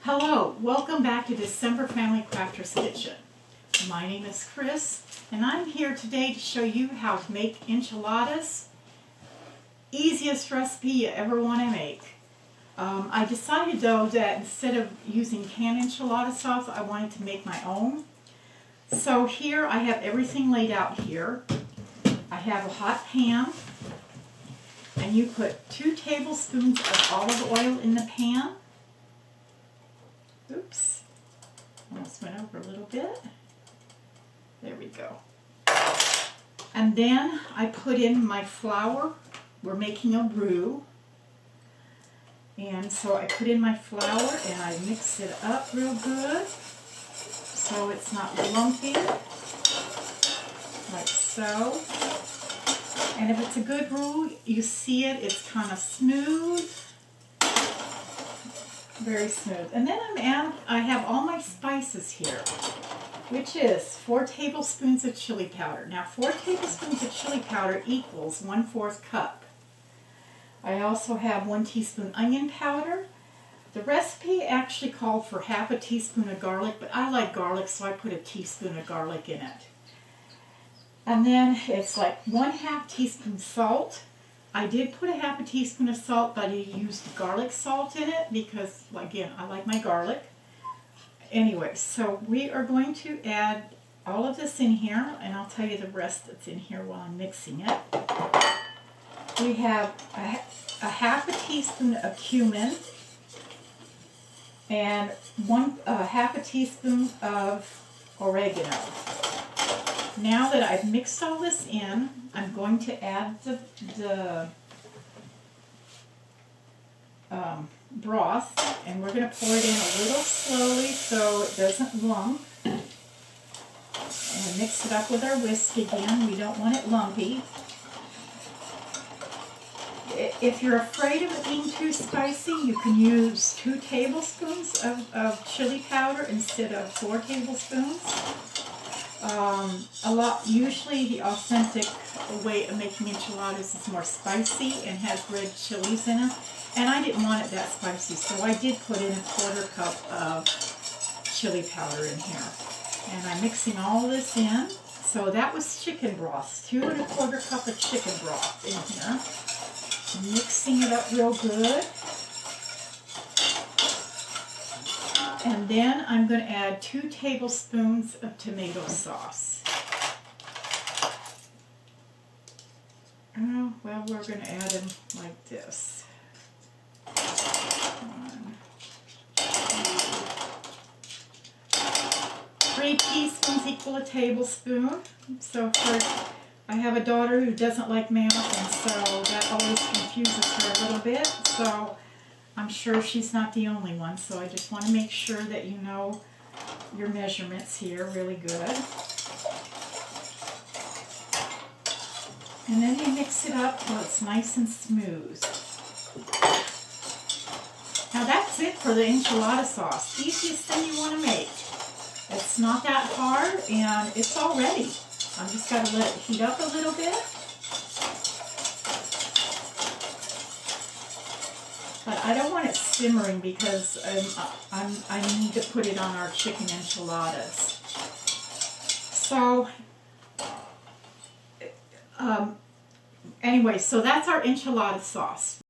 Hello, welcome back to December Family Crafter's Kitchen. My name is Chris, and I'm here today to show you how to make enchiladas. Easiest recipe you ever want to make. I decided though that instead of using canned enchilada sauce, I wanted to make my own. So here I have everything laid out here. I have a hot pan, and you put 2 tablespoons of olive oil in the pan. Oops, almost went over a little bit. There we go. And then I put in my flour. We're making a roux. And so I put in my flour and I mix it up real good so it's not lumpy, like so. And if it's a good roux, you see it, it's kind of smooth. Very smooth. And then I have all my spices here, which is 4 tablespoons of chili powder. Now 4 tablespoons of chili powder equals 1/4 cup. I also have 1 teaspoon onion powder. The recipe actually called for half a teaspoon of garlic, but I like garlic, so I put a teaspoon of garlic in it. And then it's like 1/2 teaspoon salt. I did put a half a teaspoon of salt, but I used garlic salt in it because, again, I like my garlic. Anyway, so we are going to add all of this in here, and I'll tell you the rest that's in here while I'm mixing it. We have a half a teaspoon of cumin and half a teaspoon of oregano. Now that I've mixed all this in, I'm going to add the broth, and we're going to pour it in a little slowly so it doesn't lump. And mix it up with our whisk again. We don't want it lumpy. If you're afraid of it being too spicy, you can use 2 tablespoons of chili powder instead of 4 tablespoons. Usually the authentic way of making enchiladas is more spicy and has red chilies in it, and I didn't want it that spicy, so I did put in a 1/4 cup of chili powder in here. And I'm mixing all this in. So that was chicken broth, 2 1/4 cup of chicken broth in here. Mixing it up real good. And then I'm going to add 2 tablespoons of tomato sauce. Well, we're going to add them like this. 1, 2, 3 teaspoons equal a tablespoon. So I have a daughter who doesn't like mayo, and so that always confuses her a little bit. So I'm sure she's not the only one, so I just want to make sure that you know your measurements here really good. And then you mix it up till it's nice and smooth. Now that's it for the enchilada sauce. Easiest thing you want to make. It's not that hard, and it's all ready. I'm just got to let it heat up a little bit. But I don't want it simmering because I need to put it on our chicken enchiladas. So, anyway, so that's our enchilada sauce.